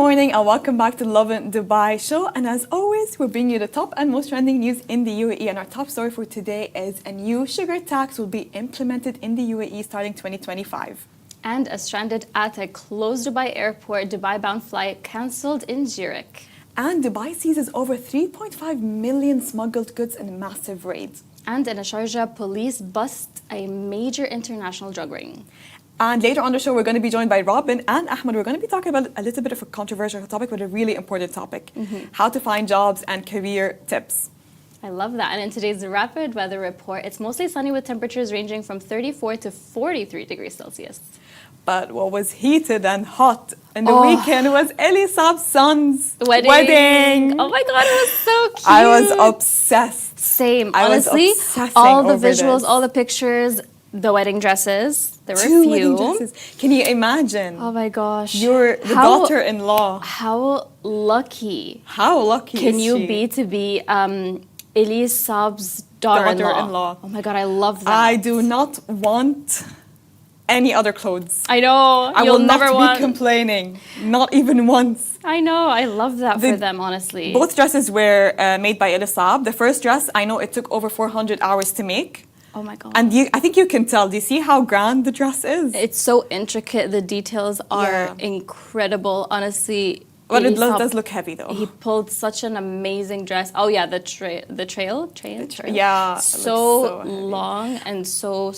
morning and welcome back to Lovin Dubai show. And as always, we bring you the top and most trending news in the UAE. And our top story for today is a new sugar tax will be implemented in the UAE starting 2025. And a stranded at a closed Dubai airport, Dubai-bound flight cancelled in Zurich. And Dubai seizes over 3.5 million smuggled goods in a massive raid. And in a Sharjah, police bust a major international drug ring. And later on the show, we're going to be joined by Robyn and Ahmed. We're going to be talking about a little bit of a controversial topic, but a really important topic. How to find jobs and career tips. I love that. And in today's rapid weather report, it's mostly sunny with temperatures ranging from 34 to 43 degrees Celsius. But what was heated and hot in the weekend was Elisab's son's wedding. Oh my God, it was so cute. I was obsessed. Same. I Honestly, was obsessing all the over visuals, this. all the pictures, the wedding dresses. There were Two a few. wedding dresses. Can you imagine? Oh my gosh. You're the daughter-in-law. How lucky. How lucky can is you she? be to be Elisab's daughter-in-law? Oh my God, I love that. I do not want any other clothes. I know. I You'll will never not want. be complaining. Not even once. I know. I love that for them, honestly. Both dresses were made by Elisab. The first dress, I know it took over 400 hours to make. Oh my God. And I think you can tell. Do you see how grand the dress is? It's so intricate. The details are incredible. Honestly. But it does look heavy though. He pulled such an amazing dress. Oh yeah, the trail. Yeah. So long and so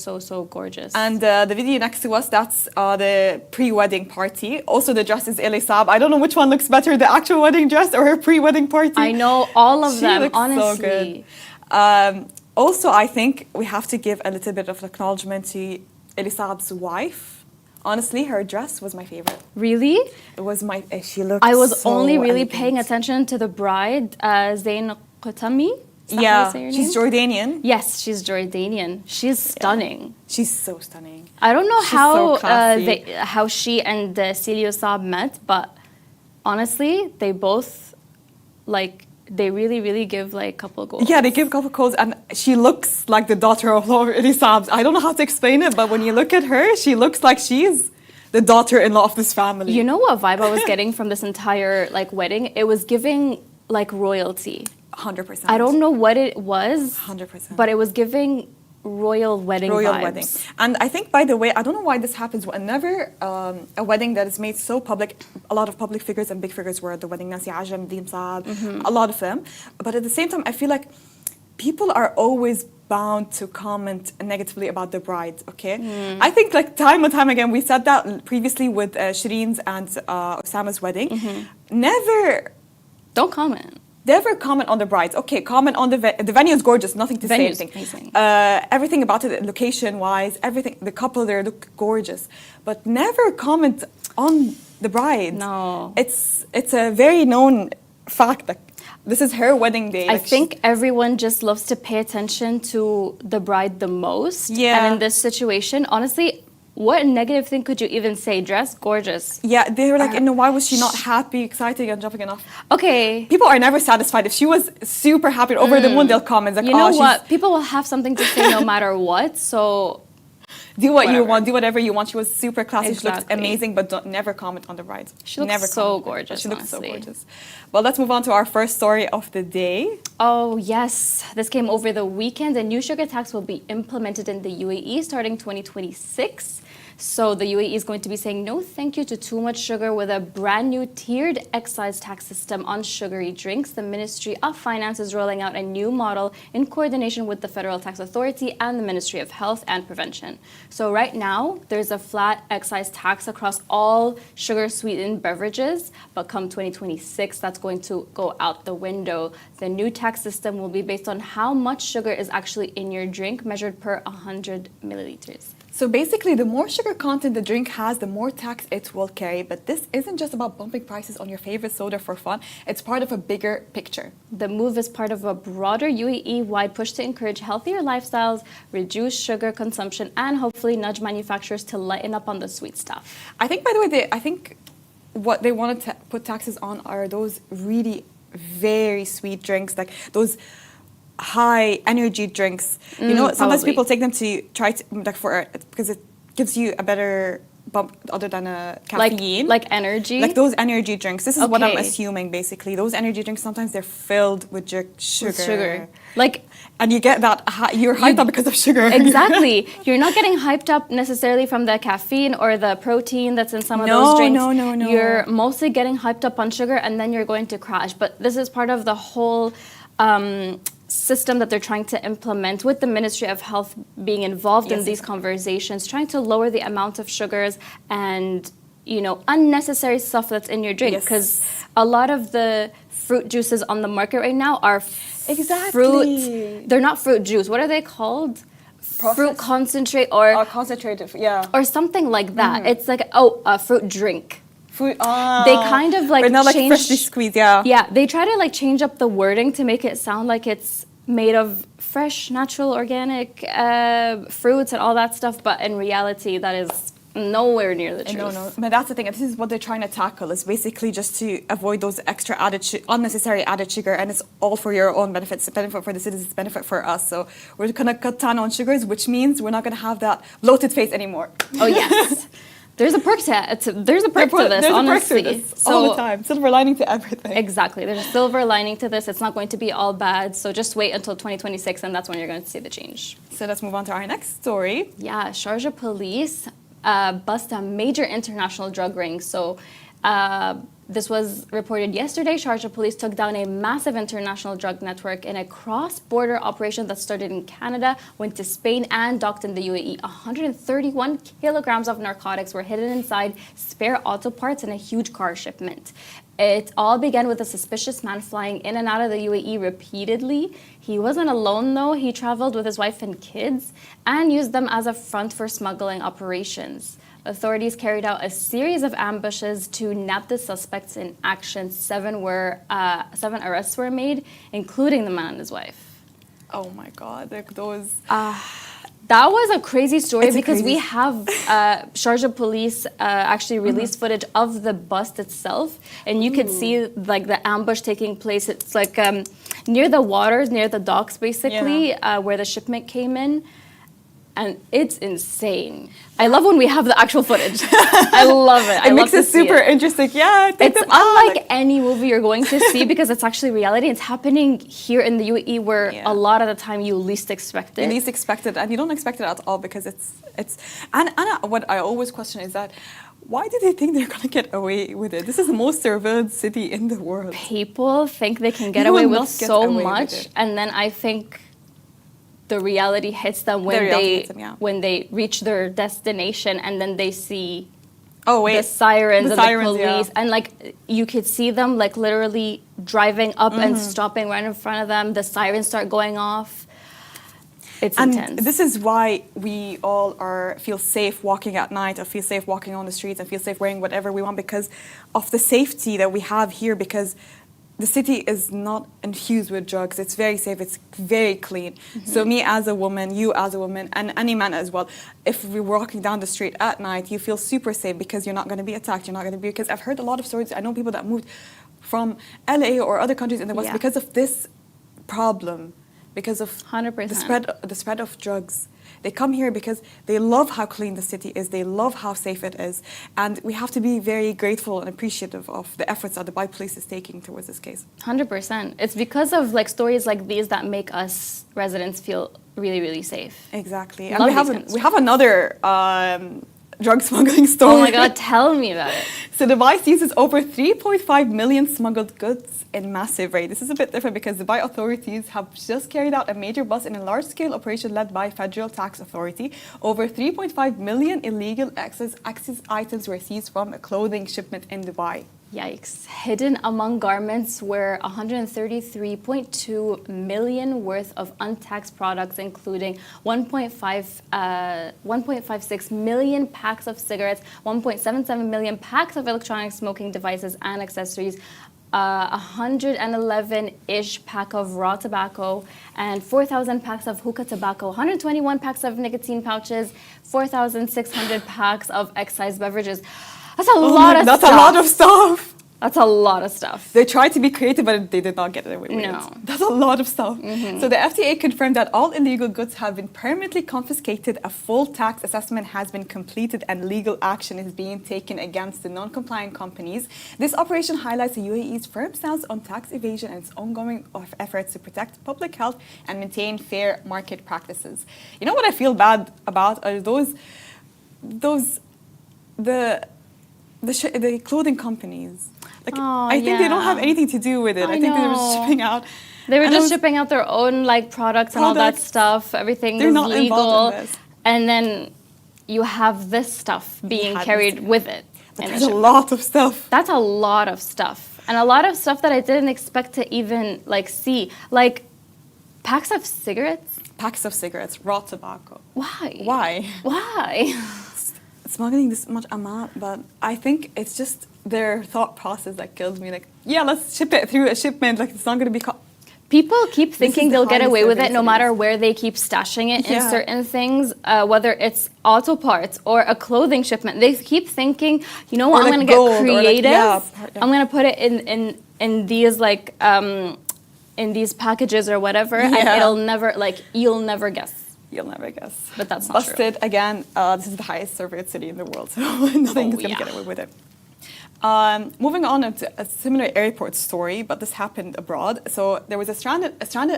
gorgeous. And the video next to us, that's the pre-wedding party. Also the dress is Elisab. I don't know which one looks better, the actual wedding dress or her pre-wedding party. I know, all of them, looks honestly. So good. Also, I think we have to give a little bit of acknowledgement to Elisab's wife. Honestly, her dress was my favorite. Really? It was my. She looked. I was so only really elegant. paying attention to the bride, Zayn Qatami. Yeah, she's Jordanian. Yes, she's Jordanian. She's stunning. She's so stunning. I don't know She's how she and Celio Saab met, but honestly, they both they really give couple goals. Yeah, they give couple goals, and she looks like the daughter of Elisab. I don't know how to explain it, but when you look at her, she looks like she's the daughter-in-law of this family. You know what vibe I was getting from this entire wedding? It was giving royalty. 100%. I don't know what it was. 100%. But it was giving royal wedding vibes. Wedding. And I think, by the way, I don't know why this happens. Whenever a wedding that is made so public, a lot of public figures and big figures were at the wedding. Nasi Ajam, Deem Saab, a lot of them. But at the same time, I feel like people are always bound to comment negatively about the bride, okay? I think time and time again, we said that previously with Shireen's and Osama's wedding. Don't comment. Never comment on the brides. Okay, comment on the venue is gorgeous. Nothing to say. Anything. Amazing. Everything about it, location-wise, everything. The couple there look gorgeous, but never comment on the bride. No, it's a very known fact that this is her wedding day. I think everyone just loves to pay attention to the bride the most. Yeah. And in this situation, honestly, what negative thing could you even say? Dress gorgeous. Yeah, they were like, why was she not happy, excited, and jumping enough? Okay. People are never satisfied. If she was super happy over the moon, they'll comment like, you know what? People will have something to say no matter what. So do what you want. Do whatever you want. She was super classy. Exactly. She looked amazing, but never comment on the bride. She looks so gorgeous. She looks so gorgeous. Well, let's move on to our first story of the day. Oh, yes. This came over the weekend. A new sugar tax will be implemented in the UAE starting 2026. So the UAE is going to be saying no thank you to too much sugar with a brand new tiered excise tax system on sugary drinks. The Ministry of Finance is rolling out a new model in coordination with the Federal Tax Authority and the Ministry of Health and Prevention. So right now, there's a flat excise tax across all sugar-sweetened beverages, but come 2026, that's going to go out the window. The new tax system will be based on how much sugar is actually in your drink, measured per 100 milliliters. So basically, the more sugar content the drink has, the more tax it will carry. But this isn't just about bumping prices on your favorite soda for fun. It's part of a bigger picture. The move is part of a broader UAE-wide push to encourage healthier lifestyles, reduce sugar consumption, and hopefully nudge manufacturers to lighten up on the sweet stuff. I think, by the way, what they wanted to put taxes on are those really very sweet drinks, like those high energy drinks. Sometimes people take them to try to because it gives you a better bump other than caffeine. Like energy? Like those energy drinks. This is what I'm Okay. assuming, basically. Those energy drinks, sometimes they're filled with sugar. With sugar. Like, And you get that, you're hyped up because of sugar. exactly. You're not getting hyped up necessarily from the caffeine or the protein that's in some of those drinks. No. You're mostly getting hyped up on sugar and then you're going to crash. But this is part of the whole system that they're trying to implement with the Ministry of Health being involved in these conversations, trying to lower the amount of sugars and, you know, unnecessary stuff that's in your drink. Because a lot of the fruit juices on the market right now are fruit. They're not fruit juice. What are they called? Fruit concentrate or concentrated, yeah. or something like that. It's like a fruit drink. Fruit. They kind of like but not like change, freshly squeezed, yeah. Yeah, they try to like change up the wording to make it sound like it's made of fresh, natural, organic fruits and all that stuff. But in reality, that is nowhere near the truth. No. But that's the thing. This is what they're trying to tackle. Is basically just to avoid those extra unnecessary added sugar, and it's all for your own benefit. It's a benefit for the citizens. It's a benefit for us. So we're gonna cut down on sugars, which means we're not gonna have that bloated face anymore. Oh yes. There's a perk to this, honestly. There's all the time. Silver lining to everything. Exactly. There's a silver lining to this. It's not going to be all bad. So just wait until 2026, and that's when you're going to see the change. So let's move on to our next story. Yeah, Sharjah police bust a major international drug ring. So this was reported yesterday. Sharjah police took down a massive international drug network in a cross-border operation that started in Canada, went to Spain, and docked in the UAE. 131 kilograms of narcotics were hidden inside spare auto parts in a huge car shipment. It all began with a suspicious man flying in and out of the UAE repeatedly. He wasn't alone, though. He traveled with his wife and kids and used them as a front for smuggling operations. Authorities carried out a series of ambushes to nab the suspects in action. 7 arrests were made, including the man and his wife. Oh my God, like those. That was a crazy story because we have Sharjah police actually released footage of the bust itself, and you could see like the ambush taking place. It's like near the waters, near the docks, basically, where the shipment came in. And it's insane. I love when we have the actual footage. I love it. It makes it super interesting. Yeah, it's unlike any movie you're going to see because it's actually reality. It's happening here in the UAE where a lot of the time you least expect it. You least expect it, and you don't expect it at all because it's. And what I always question is that why do they think they're gonna get away with it? This is the most surveilled city in the world. People think they can get away with so much, and then I think the reality hits them when they reach their destination, and then they see the sirens and the police, and like you could see them like literally driving up and stopping right in front of them. The sirens start going off. It's intense. And this is why we all feel safe walking at night, or feel safe walking on the streets, and feel safe wearing whatever we want because of the safety that we have here. Because the city is not infused with drugs. It's very safe. It's very clean. So me as a woman, you as a woman, and any man as well, if we're walking down the street at night, you feel super safe because you're not going to be attacked. You're not going to be... Because I've heard a lot of stories. I know people that moved from LA or other countries in the West because of this problem, because of 100%. the spread of drugs. They come here because they love how clean the city is. They love how safe it is. And we have to be very grateful and appreciative of the efforts that the Dubai police is taking towards this case. 100%. It's because of like stories like these that make us residents feel really, really safe. Exactly. And we have another drug smuggling story. Oh my God, tell me about it. So Dubai seizes over 3.5 million smuggled goods in massive raid. This is a bit different because Dubai authorities have just carried out a major bust in a large-scale operation led by Federal Tax Authority. Over 3.5 million illegal excess items were seized from a clothing shipment in Dubai. Yikes. Hidden among garments were 133.2 million worth of untaxed products, including 1.56 million packs of cigarettes, 1.77 million packs of electronic smoking devices and accessories, 111-ish pack of raw tobacco, and 4,000 packs of hookah tobacco, 121 packs of nicotine pouches, 4,600 packs of excise beverages. That's a lot of stuff. That's a lot of stuff. That's a lot of stuff. They tried to be creative, but they did not get away with it. No. That's a lot of stuff. So the FTA confirmed that all illegal goods have been permanently confiscated, a full tax assessment has been completed, and legal action is being taken against the non-compliant companies. This operation highlights the UAE's firm stance on tax evasion and its ongoing efforts to protect public health and maintain fair market practices. You know what I feel bad about are the clothing companies. Like, I think they don't have anything to do with it. I think they were just shipping out. They were just shipping out their own like products and all that stuff. Everything They're was not legal. involved in this. And then you have this stuff being carried with it. But there's a lot of stuff. That's a lot of stuff. And a lot of stuff that I didn't expect to even like see. Like packs of cigarettes. Packs of cigarettes, raw tobacco. Why? Why? Smuggling this much amount, but I think it's just their thought process that kills me. Like, yeah, let's ship it through a shipment. Like, it's not going to be. People keep thinking they'll get away with it no matter where they keep stashing it in certain things, whether it's auto parts or a clothing shipment. They keep thinking, you know what, I'm going to get creative. I'm going to put it in these like in these packages or whatever, and it'll never you'll never guess. You'll never guess. But that's not Busted true. Again. This is the highest surveilled city in the world, so nothing is going to get away with it. Moving on to a similar airport story, but this happened abroad. So there was a stranded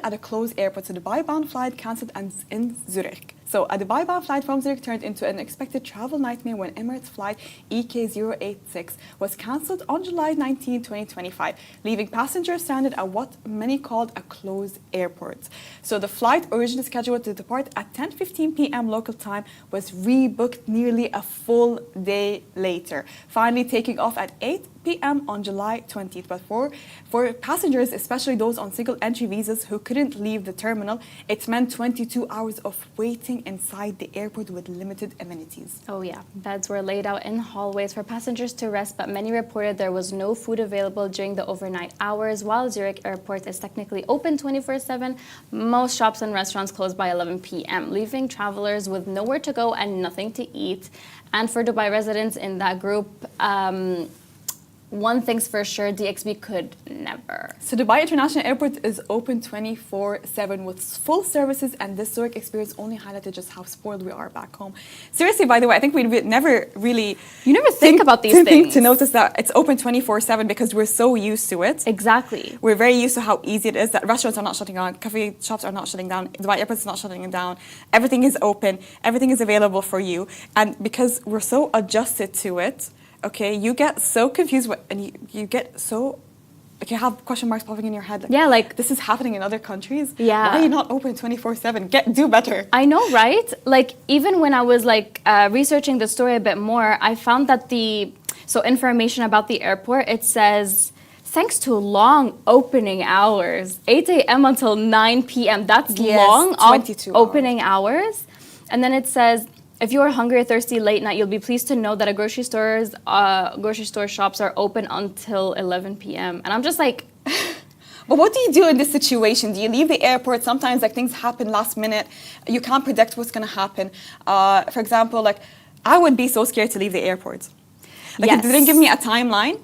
at a closed airport. So the Dubai-bound flight cancelled in Zurich. So a Dubai-bound flight from Zurich turned into an unexpected travel nightmare when Emirates flight EK086 was cancelled on July 19, 2025, leaving passengers stranded at what many called a closed airport. So the flight, originally scheduled to depart at 10:15 p.m. local time, was rebooked nearly a full day later, finally taking off at 8 p.m. on July 20th. But for passengers, especially those on single entry visas who couldn't leave the terminal, it meant 22 hours of waiting inside the airport with limited amenities. Oh yeah, beds were laid out in hallways for passengers to rest, but many reported there was no food available during the overnight hours. While Zurich airport is technically open 24/7, most shops and restaurants close by 11 p.m., leaving travelers with nowhere to go and nothing to eat. And for Dubai residents in that group, one thing's for sure, DXB could never. So Dubai International Airport is open 24/7 with full services, and this Zurich experience only highlighted just how spoiled we are back home. Seriously, by the way, I think we never really... You never think about these things. To notice that it's open 24/7 because we're so used to it. Exactly. We're very used to how easy it is that restaurants are not shutting down, cafe shops are not shutting down, Dubai Airport is not shutting down. Everything is open, everything is available for you. And because we're so adjusted to it, okay, you get so confused and you get so, like, you have question marks popping in your head. Like this is happening in other countries. Yeah. Why are you not open 24/7? Do better. I know, right? Like, even when I was researching the story a bit more, I found that information about the airport, it says, thanks to long opening hours, 8 a.m. until 9 p.m. That's long 22 opening hours. And then it says, if you are hungry or thirsty late night, you'll be pleased to know that grocery store shops are open until 11 p.m. And I'm just like... But what do you do in this situation? Do you leave the airport? Sometimes things happen last minute. You can't predict what's going to happen. For example, I would be so scared to leave the airport. If they didn't give me a timeline,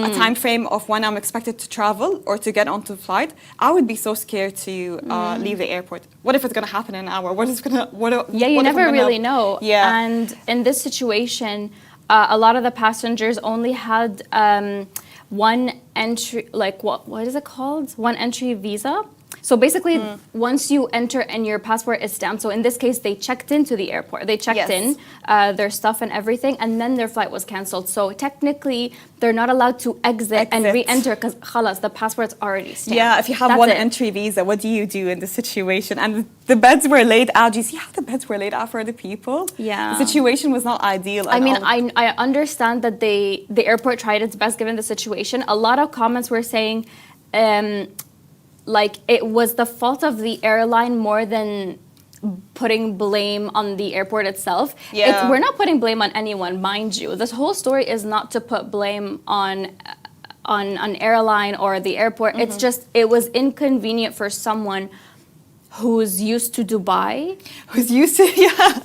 a time frame of when I'm expected to travel or to get onto the flight, I would be so scared to leave the airport. What if it's going to happen in an hour? What is going to... you never really know. Yeah. And in this situation, a lot of the passengers only had one entry, what is it called? One entry visa. So basically, once you enter and your passport is stamped, so in this case, they checked into the airport. They checked in their stuff and everything, and then their flight was canceled. So technically, they're not allowed to exit and re-enter because khalas, the passport's already stamped. Yeah, if you have one entry visa, what do you do in this situation? And the beds were laid out. Do you see how the beds were laid out for the people? Yeah. The situation was not ideal at all. I understand that the airport tried its best given the situation. A lot of comments were saying, it was the fault of the airline more than putting blame on the airport itself. Yeah. We're not putting blame on anyone, mind you. This whole story is not to put blame on an airline or the airport. It's just, it was inconvenient for someone who's used to Dubai. Who's used to,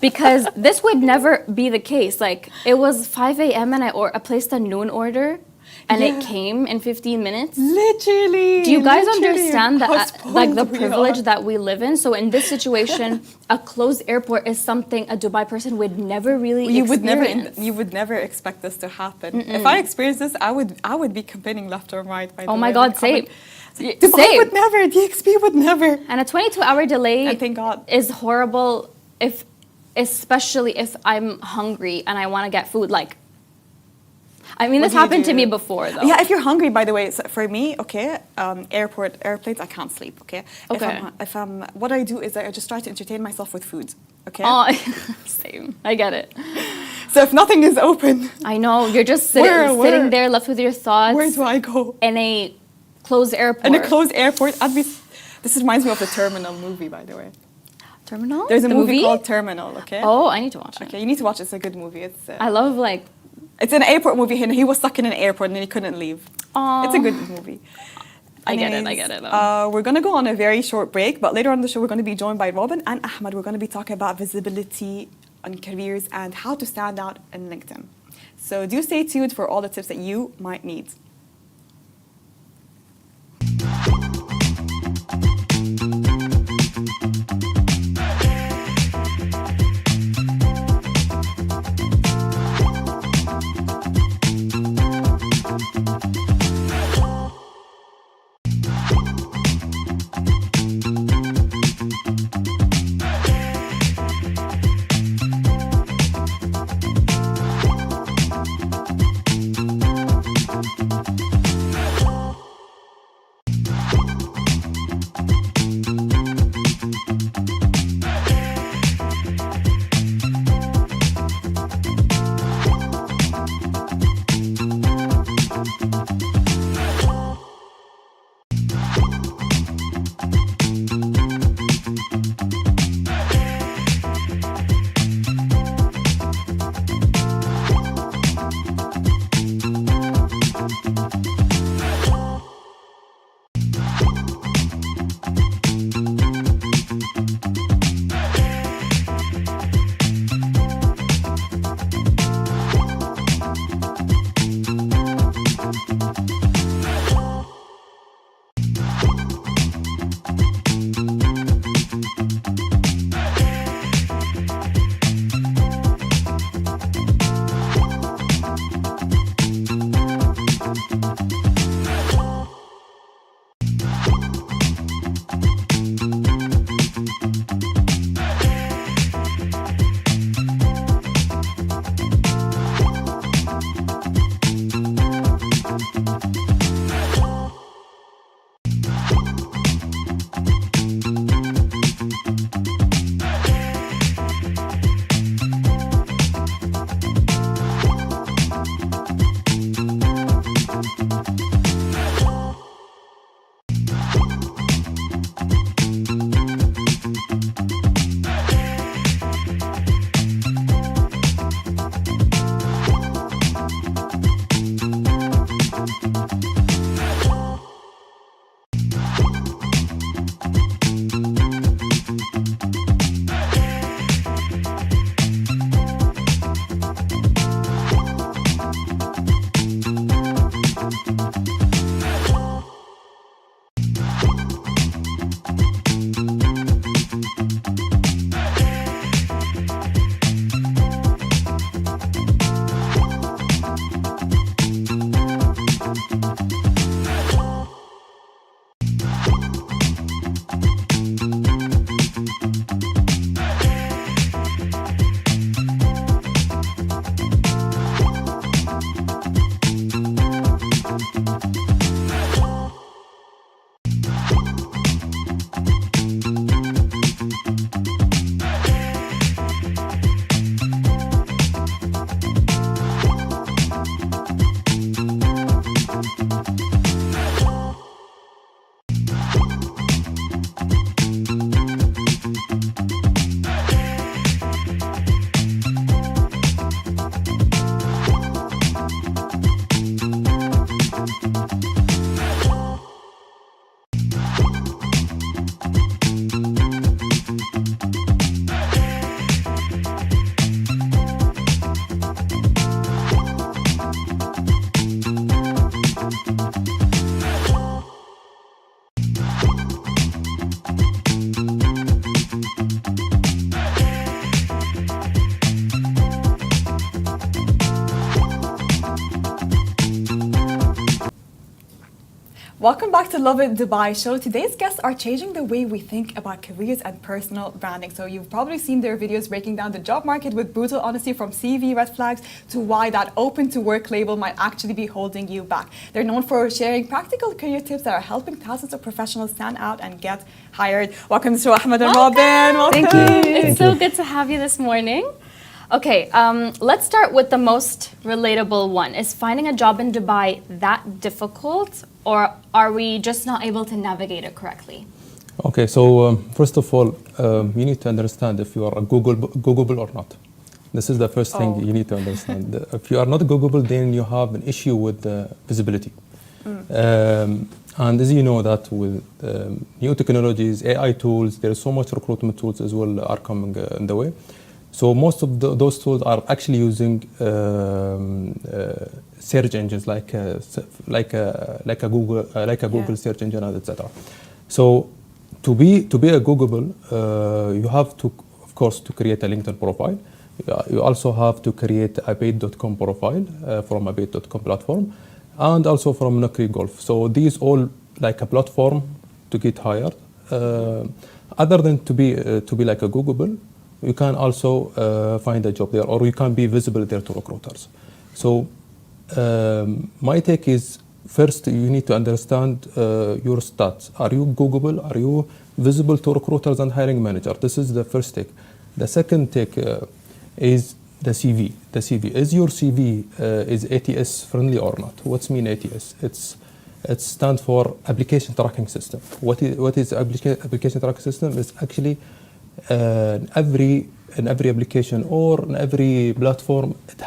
Because this would never be the case. It was 5 a.m. and I placed a noon order. and it came in 15 minutes. Literally. Do you guys literally, understand how that, like the spoiled we privilege are. that we live in? So in this situation, a closed airport is something a Dubai person would never really experience. You would never expect this to happen. If I experienced this, I would be complaining left or right. By the Oh way, my God, like, same. Dubai Same. would never. DXB would never. And a 22-hour delay And thank God. is horrible, especially if I'm hungry and I want to get food. Like, I mean, this What do you happened to do? me before, though. Yeah, if you're hungry, by the way, so for me, okay, airplanes, I can't sleep, okay? Okay. What I do is I just try to entertain myself with food, okay? Oh, same. I get it. So if nothing is open, I know. You're just Where? sitting there, left with your thoughts where do I go? in a closed airport. In a closed airport, this reminds me of the Terminal movie, by the way. terminal? There's a The movie called Terminal, okay? Oh, I need to watch it. Okay, you need to watch it. It's a good movie. I love, like, It's an airport movie, and he was stuck in an airport and he couldn't leave. Aw. It's a good movie. I get it. We're going to go on a very short break, but later on in the show, we're going to be joined by Robyn and Ahmed. We're going to be talking about visibility on careers and how to stand out in LinkedIn. So do stay tuned for all the tips that you might need. Welcome back to Lovin Dubai show. Today's guests are changing the way we think about careers and personal branding. So you've probably seen their videos breaking down the job market with brutal honesty, from CV red flags to why that open to work label might actually be holding you back. They're known for sharing practical career tips that are helping thousands of professionals stand out and get hired. Welcome to Ahmed and Robyn. Welcome. Thank you. It's so good to have you this morning. Okay, let's start with the most relatable one. Is finding a job in Dubai that difficult, or are we just not able to navigate it correctly? Okay, so first of all, you need to understand if you are Googleable or not. This is the first thing you need to understand. If you are not Googleable, then you have an issue with visibility. And as you know that with new technologies, AI tools, there is so much recruitment tools as well are coming in the way. So most of those tools are actually using search engines like a Google search engine, etc. So to be a Googleable, you have to, of course, to create a LinkedIn profile. You also have to create a paid.com profile from a paid.com platform, and also from Nukri Golf. So these all like a platform to get hired. Other than to be like a Googleable, you can also find a job there, or you can be visible there to recruiters. So my take is, first you need to understand your stats. Are you Googleable? Are you visible to recruiters and hiring manager? This is the first take. The second take is the CV. The CV. Is your CV is ATS friendly or not? What's mean ATS? It stands for application tracking system. What is application tracking system? Is actually in every application or in every platform, it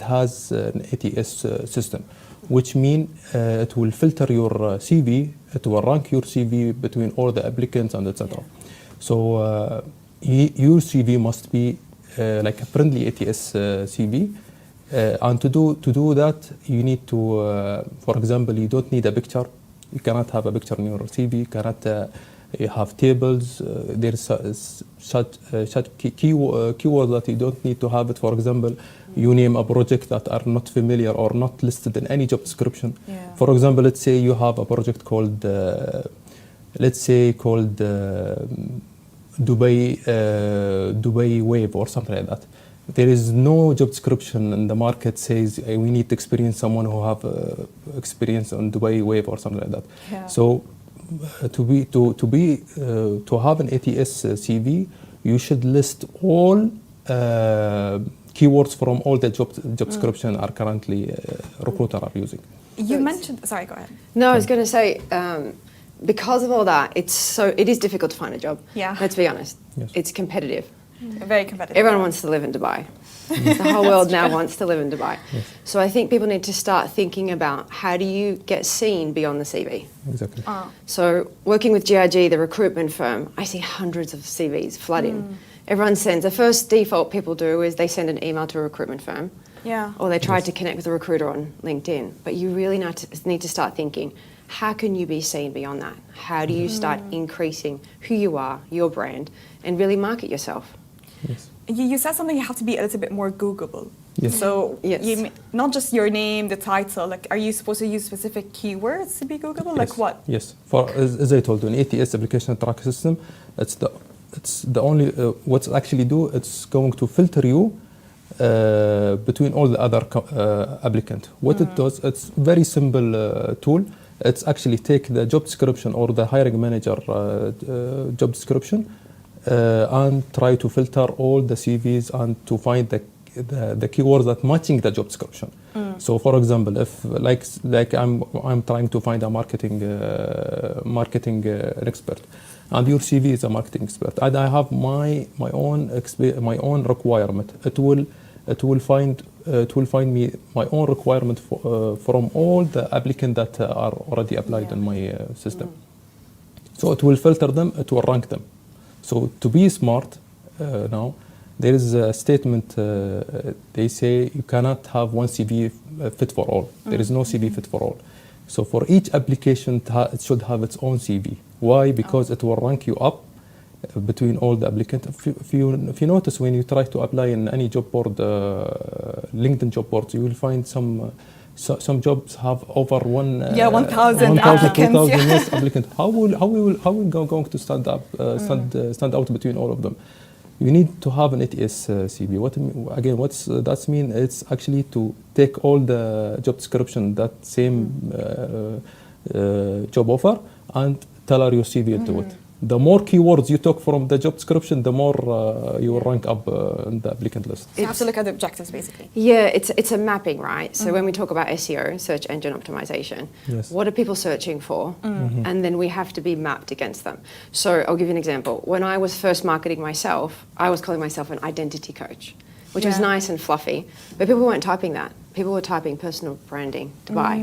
has an ATS system, which means it will filter your CV, it will rank your CV between all the applicants and etc. So your CV must be like a friendly ATS CV, and to do that, you need to, for example, you don't need a picture. You cannot have a picture in your CV. You cannot. You have tables. There's such keywords that you don't need to have it. For example, you name a project that are not familiar or not listed in any job description. Yeah. For example, let's say you have a project called, Dubai Wave or something like that. There is no job description in the market says we need to experience someone who have experience on Dubai Wave or something like that. Yeah. So to have an ATS CV, you should list all keywords from all the job description are currently recruiter are using. You mentioned, sorry, go ahead. No, I was going to say, because of all that, it is difficult to find a job. Yeah. Let's be honest. Yes. It's competitive. Very competitive. Everyone wants to live in Dubai. The whole world now wants to live in Dubai. Yes. So I think people need to start thinking about how do you get seen beyond the CV. Exactly. So working with GIG, the recruitment firm, I see hundreds of CVs flood in. Everyone sends, the first default people do is they send an email to a recruitment firm. Yeah. Or they try to connect with a recruiter on LinkedIn. But you really need to start thinking, how can you be seen beyond that? How do you start increasing who you are, your brand, and really market yourself? Yes. You said something, you have to be a little bit more Googleable. Yes. So not just your name, the title, like are you supposed to use specific keywords to be Googleable? Like what? Yes. For as I told you, an ATS application tracking system, it's the only what's actually do, it's going to filter you between all the other applicant. What it does, it's very simple tool. It's actually take the job description or the hiring manager job description and try to filter all the CVs and to find the keywords that matching the job description. So, for example, if like I'm trying to find a marketing expert, and your CV is a marketing expert, and I have my own requirement. It will find me my own requirement from all the applicants that are already applied in my system. So it will filter them, it will rank them. So to be smart now, there is a statement, they say you cannot have one CV fit for all. There is no CV fit for all. So for each application, it should have its own CV. Why? Because it will rank you up between all the applicants. If you notice, when you try to apply in any job board, LinkedIn job boards, you will find some some jobs have over 1,000 applicants. 2,000 yes, applicants. How will going to stand out between all of them? You need to have an ATS CV. What's that mean? It's actually to take all the job description, that same job offer, and tailor your CV into it. The more keywords you took from the job description, the more you will rank up in the applicant list. You have to look at the objectives, basically. Yeah, it's a mapping, right? So when we talk about SEO, search engine optimization, Yes. what are people searching for? And then we have to be mapped against them. So I'll give you an example. When I was first marketing myself, I was calling myself an identity coach, which was nice and fluffy, but people weren't typing that. People were typing personal branding to buy.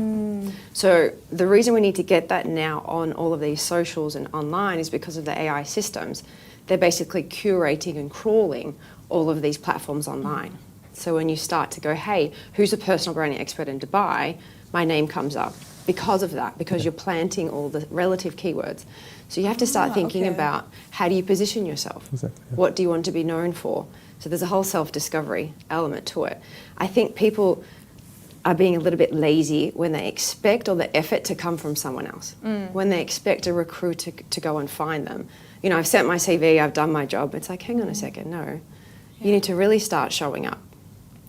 So the reason we need to get that now on all of these socials and online is because of the AI systems. They're basically curating and crawling all of these platforms online. So when you start to go, hey, who's a personal branding expert in Dubai? My name comes up because of that, because you're planting all the relative keywords. So you have to start thinking about, how do you position yourself? Exactly, yeah. What do you want to be known for? So there's a whole self-discovery element to it. I think people are being a little bit lazy when they expect all the effort to come from someone else. When they expect a recruiter to go and find them. You know, I've sent my CV, I've done my job. It's like, hang on a second, no. You need to really start showing up.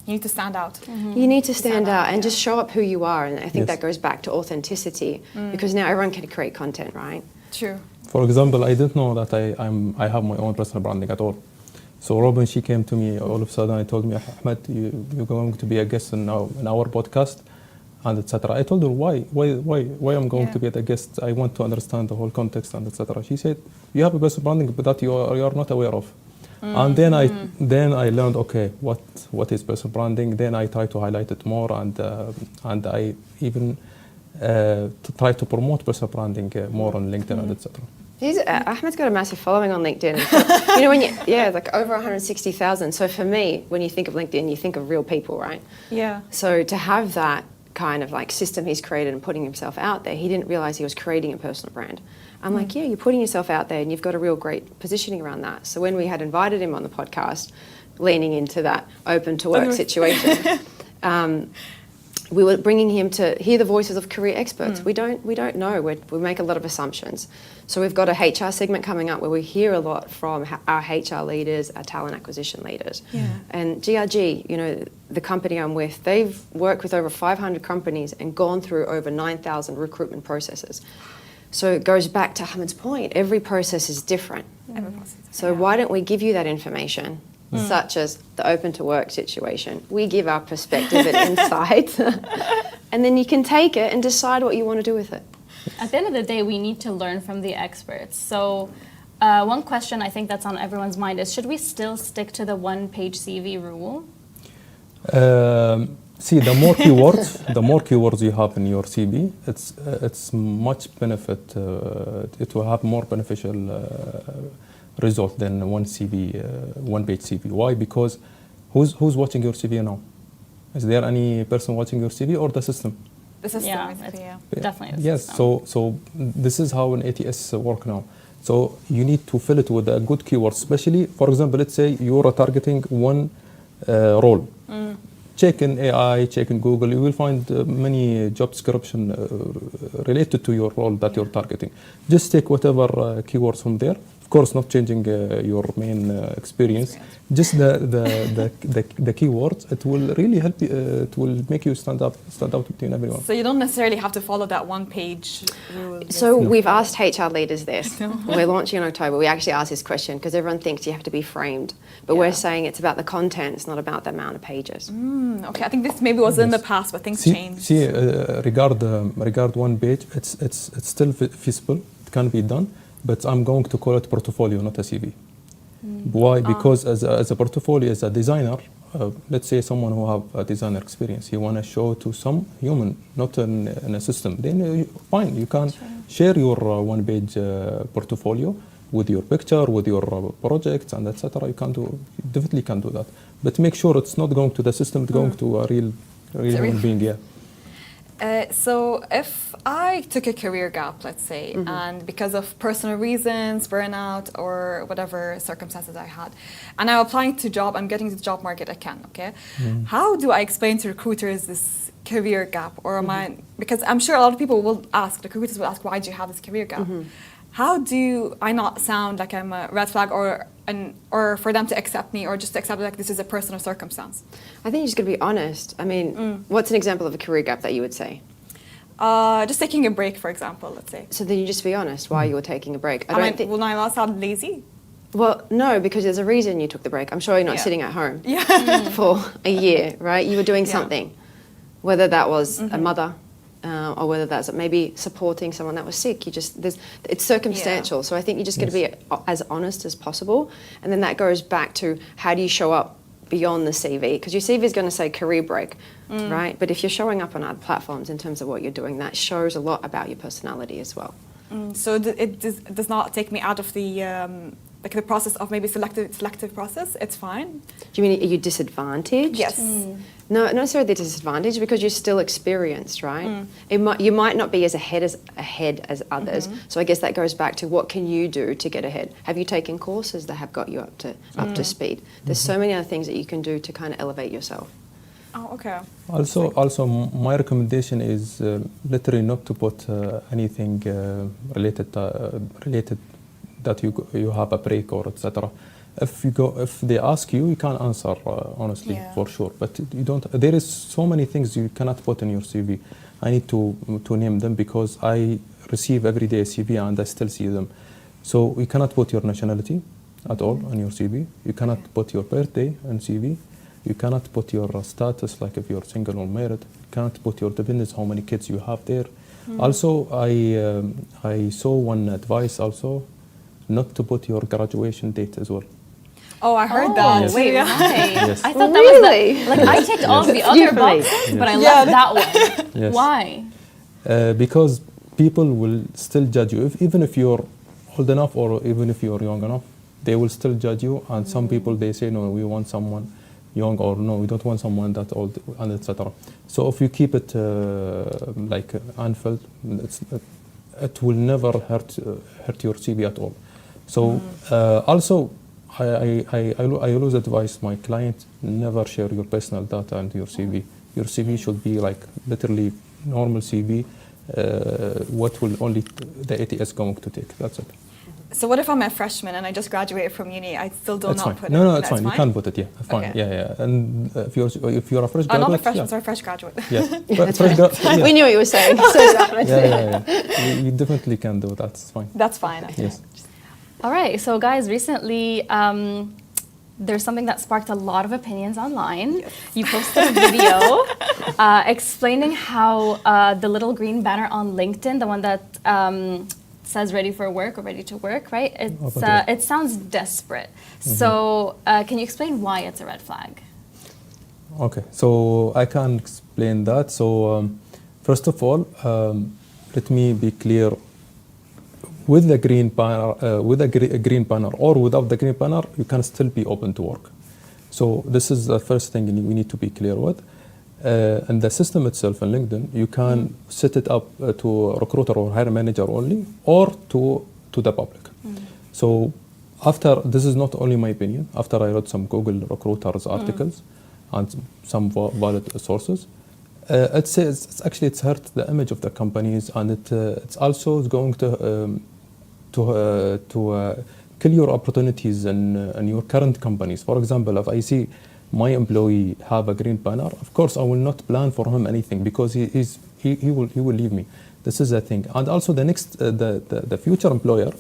You need to stand out. You need to stand out and just show up who you are. And I think that goes back to authenticity, because now everyone can create content, right? True. For example, I didn't know that I have my own personal branding at all. So Robyn, she came to me all of a sudden and told me, Ahmed, you're going to be a guest in our podcast, and etc. I told her why I'm going to be a guest. I want to understand the whole context and etc. She said, you have a personal branding, but that you are not aware of. And then I learned, okay, what is personal branding. Then I try to highlight it more, and I even to try to promote personal branding more on LinkedIn and etc. Ahmed's got a massive following on LinkedIn. You know, like over 160,000. So for me, when you think of LinkedIn, you think of real people, right? Yeah. So to have that kind of like system he's created and putting himself out there, he didn't realize he was creating a personal brand. I'm like, yeah, you're putting yourself out there and you've got a real great positioning around that. So when we had invited him on the podcast, leaning into that open to work situation, we were bringing him to hear the voices of career experts. We don't know. We make a lot of assumptions. So we've got a HR segment coming up where we hear a lot from our HR leaders, our talent acquisition leaders. Yeah. And GRG, you know, the company I'm with, they've worked with over 500 companies and gone through over 9,000 recruitment processes. So it goes back to Ahmed's point. Every process is different. So why don't we give you that information? Such as the open to work situation. We give our perspective and insight, and then you can take it and decide what you want to do with it. At the end of the day, we need to learn from the experts. So one question I think that's on everyone's mind is, should we still stick to the one-page CV rule? See, the more keywords you have in your CV, it's much benefit. It will have more beneficial result than one-page CV. Why? Because who's watching your CV now? Is there any person watching your CV or the system? The system, Yeah, basically, definitely. Yes. System. So this is how an ATS work now. So you need to fill it with a good keyword, especially, for example, let's say you are targeting one role. Check in AI, check in Google, you will find many job description related to your role that you're targeting. Just take whatever keywords from there. Of course, not changing your main experience. Just the keywords. It will really help you. It will make you stand out between everyone. So you don't necessarily have to follow that one-page rule. So we've asked HR leaders this. We're launching in October. We actually asked this question because everyone thinks you have to be framed, but we're saying it's about the content. It's not about the amount of pages. Okay, I think this maybe was in the past, but things changed. See, regard one page, it's still feasible. It can be done. But I'm going to call it portfolio, not a CV. Why? Because as a portfolio, as a designer, let's say someone who have a designer experience, you want to show to some human, not in a system. Then fine, you can share your one-page portfolio with your picture, with your projects, and etc. You definitely can do that. But make sure it's not going to the system, it's going to a real human being. Yeah. So if I took a career gap, let's say, and because of personal reasons, burnout, or whatever circumstances I had, and I'm applying to job, I'm getting to the job market again, okay? How do I explain to recruiters this career gap? Or am I, because I'm sure a lot of people will ask, the recruiters will ask, why do you have this career gap? How do I not sound like I'm a red flag, or for them to accept me, or just to accept like this is a personal circumstance? I think you just got to be honest. I mean, what's an example of a career gap that you would say? Just taking a break, for example, let's say. So then you just be honest why you were taking a break. Will I not sound lazy? Well, no, because there's a reason you took the break. I'm sure you're not sitting at home for a year, right? You were doing something, whether that was a mother, or whether that's maybe supporting someone that was sick. It's circumstantial. So I think you just got to be as honest as possible. And then that goes back to how do you show up beyond the CV? Because your CV is going to say career break, right? But if you're showing up on other platforms in terms of what you're doing, that shows a lot about your personality as well. So it does not take me out of the like the process of maybe selective process. It's fine. Do you mean are you disadvantaged? Yes. No, not necessarily disadvantaged, because you're still experienced, right? You might not be as ahead as others. So I guess that goes back to what can you do to get ahead? Have you taken courses that have got you up to speed? There's so many other things that you can do to kind of elevate yourself. Oh, okay. Also, my recommendation is literally not to put anything related that you have a break or etc. If they ask you, you can answer honestly for sure. But you don't. There is so many things you cannot put in your CV. I need to name them because I receive every day a CV and I still see them. So you cannot put your nationality at all on your CV. You cannot put your birthday on CV. You cannot put your status, like if you're single or married. You cannot put your dependents, how many kids you have there. Also, I saw one advice also, not to put your graduation date as well. Oh, I heard that. Yes. Wait, Yes. why? Yes. I thought that Really? was like I checked all of the other boxes, but I left that one. Yes. Why? Because people will still judge you, even if you're old enough or even if you're young enough, they will still judge you. And some people, they say, no, we want someone young, or no, we don't want someone that old, and etc. So if you keep it like unfilled, it will never hurt your CV at all. So also, I always advise my client, never share your personal data and your CV. Your CV should be like literally normal CV, what will only the ATS going to take. That's it. So what if I'm a freshman and I just graduated from uni? I still do That's not fine. put it. No, it's fine. You can put it. Yeah, fine. Okay. Yeah. And if you're a fresh graduate, Not a freshman, sorry, fresh graduate. Yeah. We knew what you were saying. So Yeah. You definitely can do that. It's fine. That's fine. Okay. Yes. All right, so guys, recently there's something that sparked a lot of opinions online. Yes. You posted a video explaining how the little green banner on LinkedIn, the one that says ready for work or ready to work, right? It sounds desperate. So can you explain why it's a red flag? Okay, so I can explain that. So first of all, let me be clear. With the green banner, with a green banner or without the green banner, you can still be open to work. So this is the first thing we need to be clear with. And the system itself in LinkedIn, you can set it up to a recruiter or hiring manager only, or to the public. So after, this is not only my opinion, after I read some Google recruiters articles and some valid sources, it says it's hurt the image of the companies, and it's also going to kill your opportunities in your current companies. For example, if I see my employee have a green banner, of course I will not plan for him anything, because he will leave me. This is the thing. And also the future employer,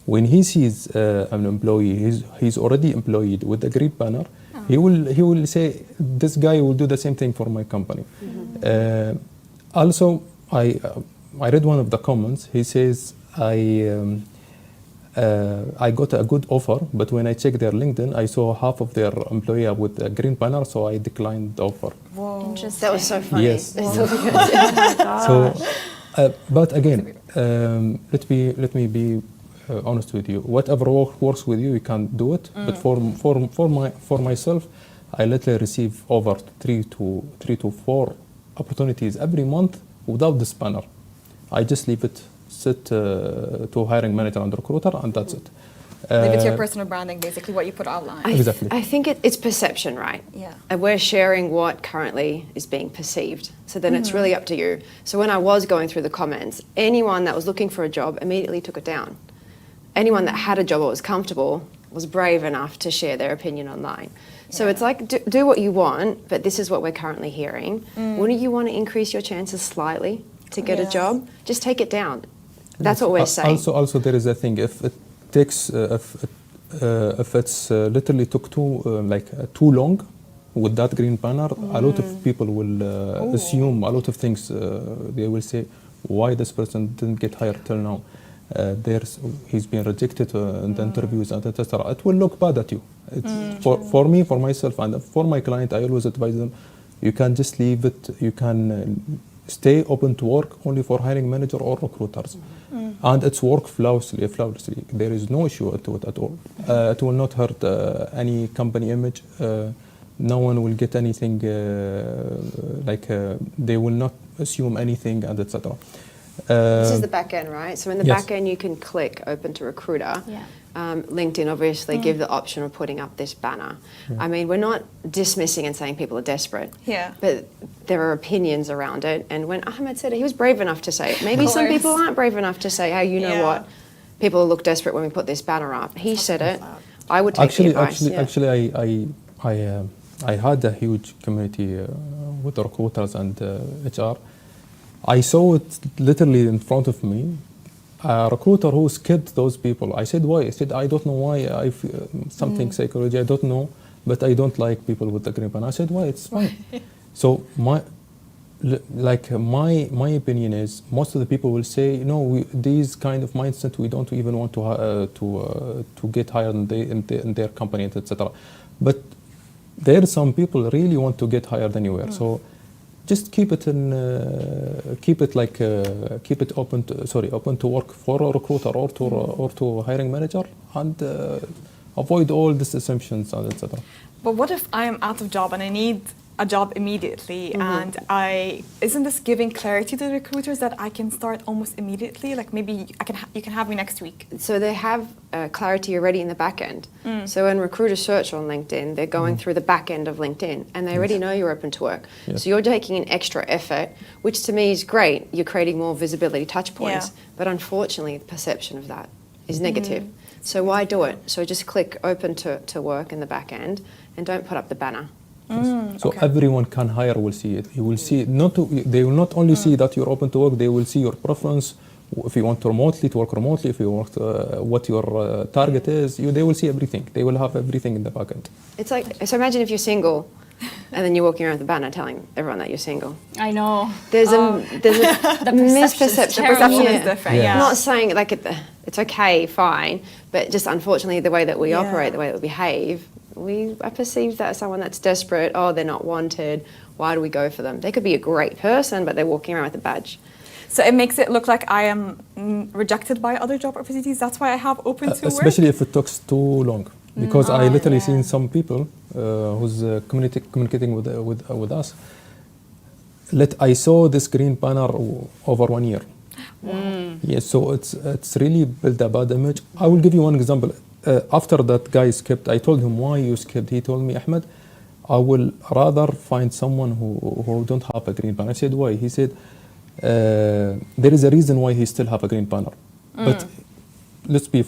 when he sees an employee, he's already employed with the green banner, he will say, this guy will do the same thing for my company. Also, I read one of the comments. He says, I got a good offer, but when I checked their LinkedIn, I saw half of their employee with a green banner, so I declined the offer. Whoa. Interesting. That was so funny. Yes. Oh so, but again, let me be honest with you. Whatever works with you, you can do it. But for myself, I literally receive over 3 to 4 opportunities every month without this banner. I just leave it sit to hiring manager and recruiter, and that's it. Leave it to your personal branding, basically, what you put online. Exactly. I think it's perception, right? Yeah. And we're sharing what currently is being perceived. So then it's really up to you. So when I was going through the comments, anyone that was looking for a job immediately took it down. Anyone that had a job or was comfortable was brave enough to share their opinion online. So it's like, do what you want, but this is what we're currently hearing. Wouldn't you want to increase your chances slightly to get a job? Just take it down. That's what we're saying. Also, there is a thing. If it takes, if it's literally took too long with that green banner, a lot of people will assume a lot of things. They will say, why this person didn't get hired till now? He's been rejected in the interviews, and etc. It will look bad at you. For me, for myself, and for my client, I always advise them: you can just leave it. You can stay open to work only for hiring manager or recruiters, and it's work flawlessly. There is no issue to it at all. It will not hurt any company image. No one will get anything they will not assume anything, and etc. This is the back end, right? So in the back end, you can click open to recruiter. Yeah. LinkedIn obviously give the option of putting up this banner. I mean, we're not dismissing and saying people are desperate. Yeah. But there are opinions around it. And when Ahmed said it, he was brave enough to say it. Maybe some people aren't brave enough to say, hey, you know what? People look desperate when we put this banner up. He said it. I would take the advice. Actually, I had a huge community with recruiters and HR. I saw it literally in front of me. A recruiter who skipped those people. I said, why? I said, I don't know why. I feel something psychology. I don't know, but I don't like people with the green banner. I said, why? It's fine. So my opinion is, most of the people will say, no, these kind of mindset, we don't even want to get hired in their company, etc. But there are some people really want to get hired anywhere. So just keep it open to work for a recruiter or to hiring manager, and avoid all these assumptions, and etc. But what if I am out of job and I need a job immediately, and isn't this giving clarity to the recruiters that I can start almost immediately? Like maybe you can have me next week. So they have clarity already in the back end. So when recruiters search on LinkedIn, they're going through the back end of LinkedIn, and they already know you're open to work. So you're taking an extra effort, which to me is great. You're creating more visibility touch points, but unfortunately the perception of that is negative. So why do it? So just click open to work in the back end, and don't put up the banner. So everyone can hire will see it. You will see they will not only see that you're open to work. They will see your preference. If you want to work remotely. If you want what your target is, they will see everything. They will have everything in the backend. It's like, so imagine if you're single, and then you're walking around with a banner telling everyone that you're single. I know. There's a misperception. The perception is different. I'm not saying like it's okay, fine, but just unfortunately the way that we operate, the way that we behave. I perceive that as someone that's desperate. Oh, they're not wanted. Why do we go for them? They could be a great person, but they're walking around with a badge. So it makes it look like I am rejected by other job opportunities. That's why I have open to work. Especially if it takes too long, because I literally seen some people who's communicating with us. I saw this green banner over 1 year. Yes, so it's really built a bad image. I will give you one example. After that guy skipped, I told him, why you skipped? He told me, Ahmed, I will rather find someone who don't have a green banner. I said, why? He said, there is a reason why he still have a green banner. But let's be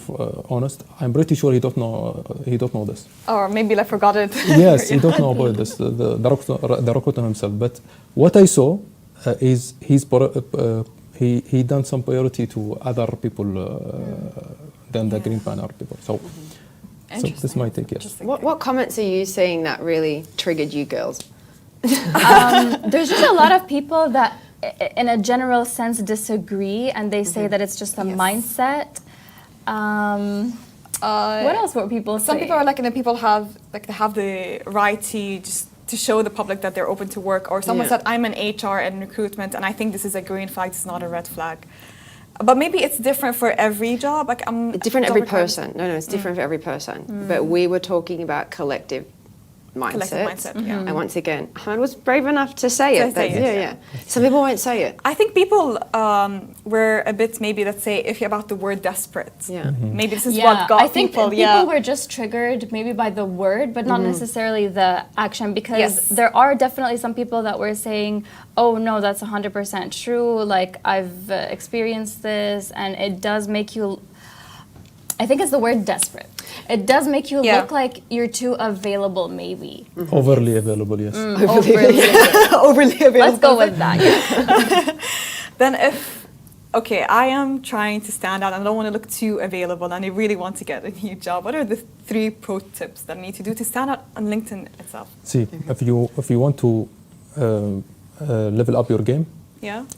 honest, I'm pretty sure he don't know this. Or maybe I forgot it. Yes, he don't know about this, the recruiter himself. But what I saw is he done some priority to other people than the green banner people. So this might take, yes. What comments are you seeing that really triggered you girls? There's just a lot of people that in a general sense disagree, and they say that it's just a mindset. What else were people saying? Some people are like, people have the right to just to show the public that they're open to work, or someone said, I'm in HR and recruitment, and I think this is a green flag, it's not a red flag. But maybe it's different for every job. Like different every person. No, it's different for every person. But we were talking about collective mindset. Collective mindset, yeah. And once again, Ahmed was brave enough to say it. say it, Yeah. Some people won't say it. I think people were a bit, maybe, let's say, iffy about the word desperate. Yeah. Maybe this is what got I think people. people were just triggered maybe by the word, but not necessarily the action, because there are definitely some people that were saying, oh no, that's 100% true, like I've experienced this, and it does make you, I think it's the word desperate. It does make you look like you're too available, maybe. Overly available, yes. Overly available. Let's go with that. Yeah. Then if, okay, I am trying to stand out and I don't want to look too available and I really want to get a new job, what are the 3 pro tips that I need to do to stand out on LinkedIn itself? See, if you want to level up your game,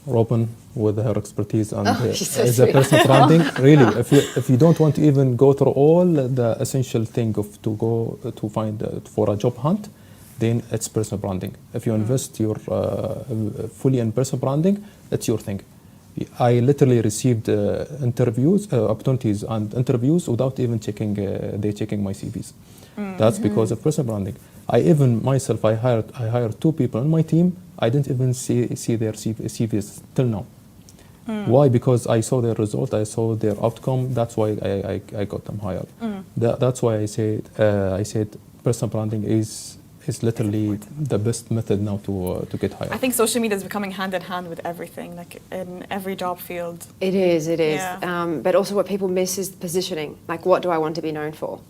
Robyn, with her expertise and as a personal branding, really, if you don't want to even go through all the essential thing of to go to find for a job hunt, then it's personal branding. If you invest your fully in personal branding, it's your thing. I literally received interviews, opportunities and interviews without even checking my CVs. That's because of personal branding. I even myself, I hired 2 people on my team. I didn't even see their CVs till now. Why? Because I saw their result, I saw their outcome. That's why I got them hired. That's why I said personal branding is literally the best method now to get hired. I think social media is becoming hand in hand with everything, like in every job field. It is. Yeah. But also what people miss is positioning. Like, what do I want to be known for?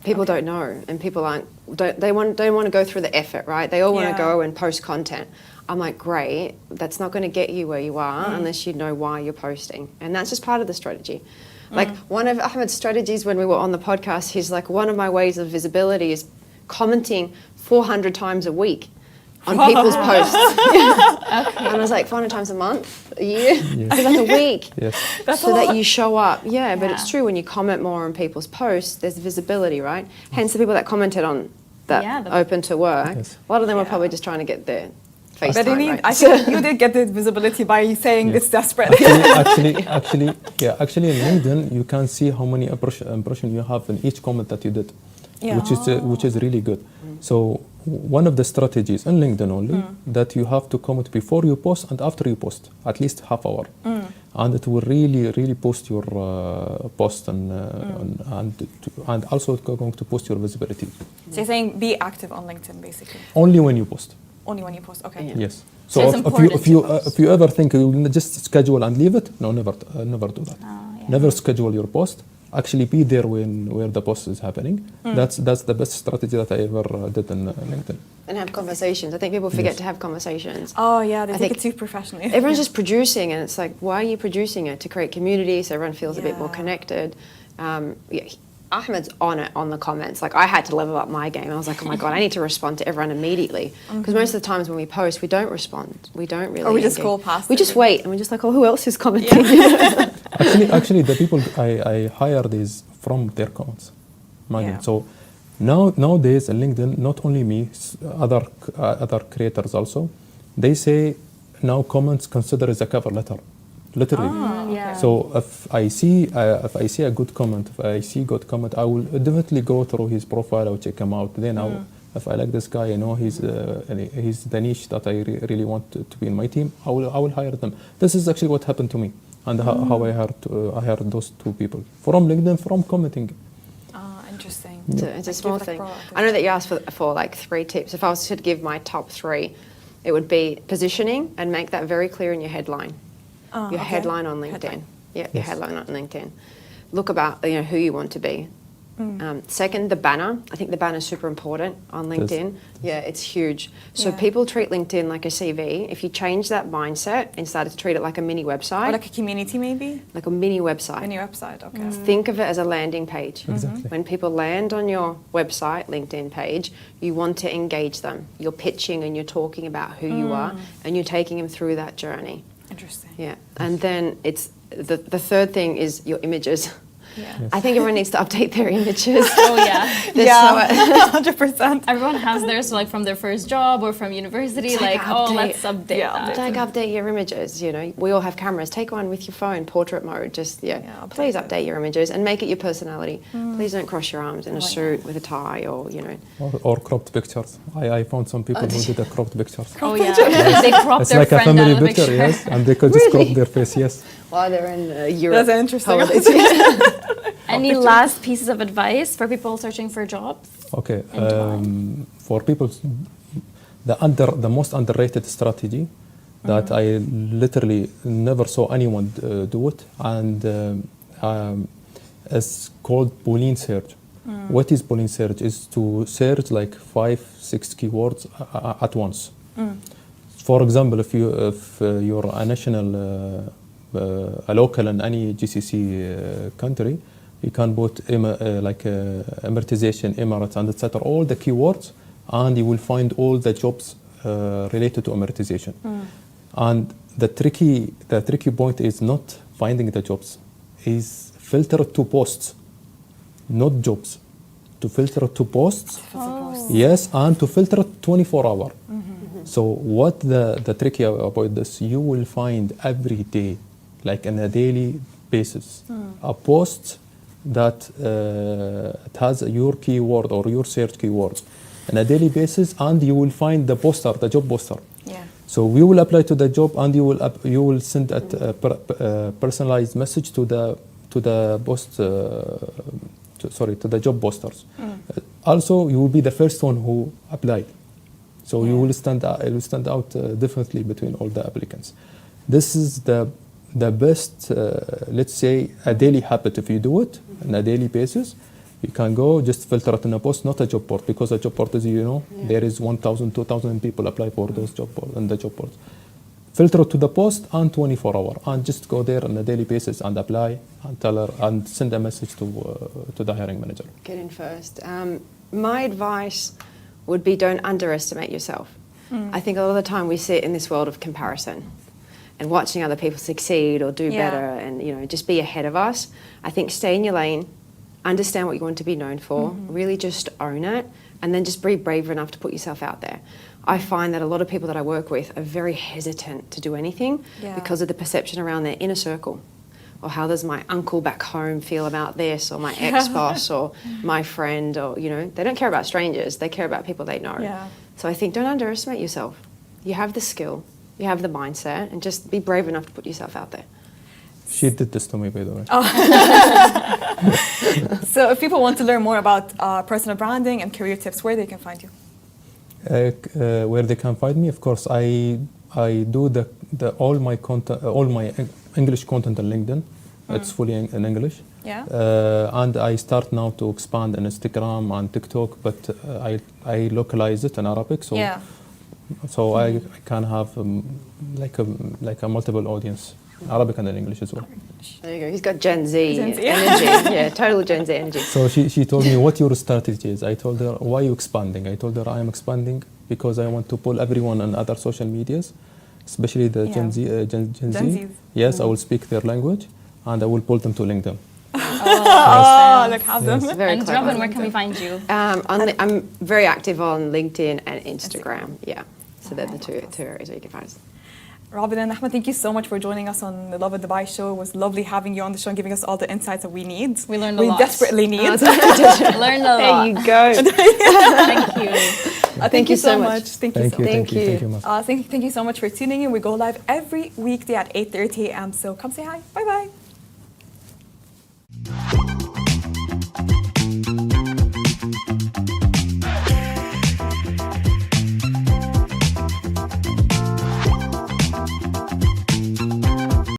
People don't know, and people don't want to go through the effort, right? They all want to go and post content. I'm like, great, that's not going to get you where you are unless you know why you're posting, and that's just part of the strategy. Like one of Ahmed's strategies when we were on the podcast, he's like, one of my ways of visibility is commenting 400 times a week on people's posts. And I was like, 400 times a month, a year, like a week, so that you show up. Yeah, but it's true, when you comment more on people's posts, there's visibility, right? Hence the people that commented on that open to work, a lot of them were probably just trying to get their face time, right? I think you did get the visibility by saying it's desperate. Actually, in LinkedIn, you can see how many impression you have in each comment that you did, which is really good. So one of the strategies in LinkedIn only that you have to comment before you post and after you post, at least half hour, and it will really boost your post and also going to boost your visibility. So you're saying be active on LinkedIn, basically. Only when you post. Only when you post, okay. Yes. So if you ever think you'll just schedule and leave it, no, never do that. Never schedule your post. Actually be there where the post is happening. That's the best strategy that I ever did in LinkedIn. And have conversations. I think people forget to have conversations. Oh yeah, they take it too professionally. Everyone's just producing, and it's like, why are you producing it? To create community, so everyone feels a bit more connected. Ahmed's on it on the comments. Like, I had to level up my game. I was like, oh my God, I need to respond to everyone immediately. Because most of the times when we post, we don't respond. We don't really. Or we just scroll past. We just wait, and we're just like, oh, who else is commenting? Actually, the people I hired is from their comments. So nowadays in LinkedIn, not only me, other creators also, they say now comments consider as a cover letter. Literally. So if I see a good comment, I will definitely go through his profile. I'll check him out. Then if I like this guy, I know he's the niche that I really want to be in my team, I will hire them. This is actually what happened to me, and how I hired those 2 people from LinkedIn, from commenting. Interesting. It's a small thing. I know that you asked for like 3 tips. If I was to give my top 3, it would be positioning, and make that very clear in your headline. Your headline on LinkedIn. Your headline on LinkedIn. Look about who you want to be. Second, the banner. I think the banner is super important on LinkedIn. It's huge. So people treat LinkedIn like a CV. If you change that mindset and started to treat it like a mini website. Or like a community, maybe? Like a mini website. Mini website, okay. Think of it as a landing page. Exactly. When people land on your website, LinkedIn page, you want to engage them. You're pitching and you're talking about who you are, and you're taking them through that journey. Interesting. Yeah, and then it's the third thing is your images. Yeah. I think everyone needs to update their images. Oh yeah. Yeah, 100%. Everyone has theirs, so like from their first job or from university, like, oh, let's update that. Like update your images, you know. We all have cameras. Take one with your phone, portrait mode. Just, please update your images and make it your personality. Please don't cross your arms in a suit with a tie or, you know. Or cropped pictures. I found some people who did a cropped pictures. Oh yeah. They crop It's their like a friend out family of the picture, picture. yes, and they could just crop their face, yes. While they're in Europe. That's interesting. holidays. Any last pieces of advice for people searching for jobs? Okay, for people, the most underrated strategy that I literally never saw anyone do it, and it's called Boolean search. What is Boolean search? Is to search like 5-6 keywords at once. For example, if you're a national, a local in any GCC country, you can put like amortization, Emirates, and etc. All the keywords, and you will find all the jobs related to amortization. And the tricky point is not finding the jobs, is filter to posts, not jobs. To filter to posts, yes, and to filter 24 hour. So what the tricky about this, you will find every day, like on a daily basis, a post that it has your keyword or your search keywords on a daily basis, and you will find the poster, the job poster. Yeah. So we will apply to the job, and you will send a personalized message to the post. To the job posters. Also, you will be the first one who applied. So you will stand out differently between all the applicants. This is the best, let's say, a daily habit. If you do it on a daily basis, you can go just filter it in a post, not a job board, because a job board is, there is 1,000, 2,000 people apply for those job boards and the job boards. Filter it to the post and 24 hour, and just go there on a daily basis and apply and tell her and send a message to the hiring manager. Get in first. My advice would be don't underestimate yourself. I think a lot of the time we sit in this world of comparison and watching other people succeed or do better and just be ahead of us. I think stay in your lane, understand what you want to be known for, really just own it, and then just be brave enough to put yourself out there. I find that a lot of people that I work with are very hesitant to do anything because of the perception around their inner circle. Or how does my uncle back home feel about this, or my ex-boss, or my friend, or, they don't care about strangers, they care about people they know. Yeah. So I think don't underestimate yourself. You have the skill, you have the mindset, and just be brave enough to put yourself out there. She did this to me, by the way. So if people want to learn more about personal branding and career tips, where they can find you? Where they can find me, of course, I do all my content, all my English content on LinkedIn. It's fully in English. Yeah. And I start now to expand on Instagram and TikTok, but I localize it in Arabic, so I can have like a multiple audience, Arabic and in English as well. There you go. He's got Gen Z energy. Yeah, total Gen Z energy. So she told me, what your strategy is. I told her, why are you expanding? I told her, I am expanding because I want to pull everyone on other social medias, especially the Gen Z. Gen Z. Yes, I will speak their language, and I will pull them to LinkedIn. Like have them. And Robyn, where can we find you? I'm very active on LinkedIn and Instagram. Yeah, so they're the two areas where you can find us. Robyn and Ahmed, thank you so much for joining us on the Lovin Dubai show. It was lovely having you on the show and giving us all the insights that we need. We learned a lot. We desperately need. Learned a lot. There you go. Thank you. Thank you so much. Thank you so much for tuning in. We go live every weekday at 8:30 a.m. So come say hi. Bye bye.